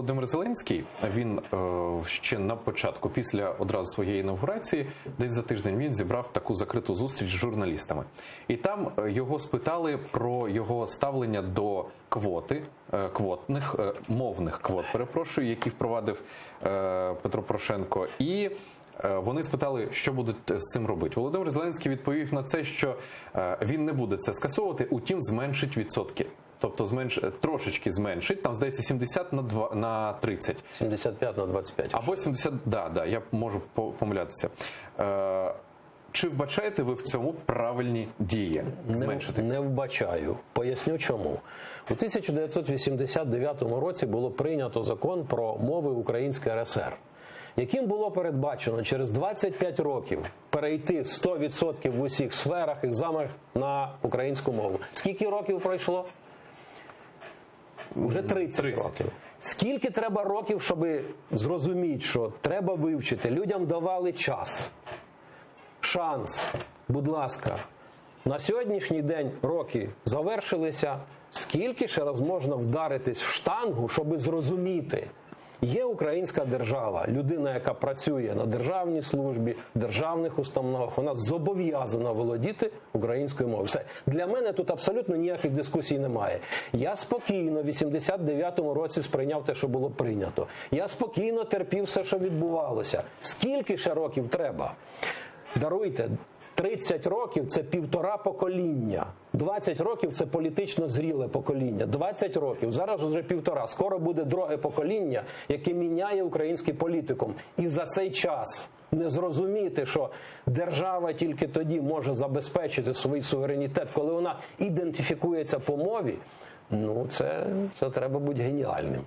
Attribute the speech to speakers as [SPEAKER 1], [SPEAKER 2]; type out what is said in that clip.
[SPEAKER 1] Володимир Зеленський, він ще на початку, після одразу своєї інавгурації, десь за тиждень він зібрав таку закриту зустріч з журналістами. І там його спитали про його ставлення до мовних квот, перепрошую, які впровадив Петро Порошенко. І вони спитали, що будуть з цим робити. Володимир Зеленський відповів на це, що він не буде це скасовувати, утім зменшить відсотки. Тобто трошечки зменшить, там, здається, 70 на 30.
[SPEAKER 2] 75 на 25.
[SPEAKER 1] Або 70, да, я можу помилятися. Чи вбачаєте ви в цьому правильні дії? Зменшити?
[SPEAKER 2] Не вбачаю. Поясню чому. У 1989 році було прийнято закон про мови Української РСР, яким було передбачено через 25 років перейти 100% в усіх сферах, екзаменах на українську мову. Скільки років пройшло? Уже 30 років. Скільки треба років, щоб зрозуміти, що треба вивчити? Людям давали час, шанс. Будь ласка, на сьогоднішній день роки завершилися. Скільки ще раз можна вдаритись в штангу, щоб зрозуміти? Є українська держава, людина, яка працює на державній службі, державних установах, вона зобов'язана володіти українською мовою. Все. Для мене тут абсолютно ніяких дискусій немає. Я спокійно в 89-му році сприйняв те, що було прийнято. Я спокійно терпів все, що відбувалося. Скільки ще років треба? Даруйте. 30 років – це півтора покоління. 20 років – це політично зріле покоління. 20 років, зараз вже півтора. Скоро буде друге покоління, яке міняє український політикум. І за цей час не зрозуміти, що держава тільки тоді може забезпечити свій суверенітет, коли вона ідентифікується по мові, ну це треба бути геніальним.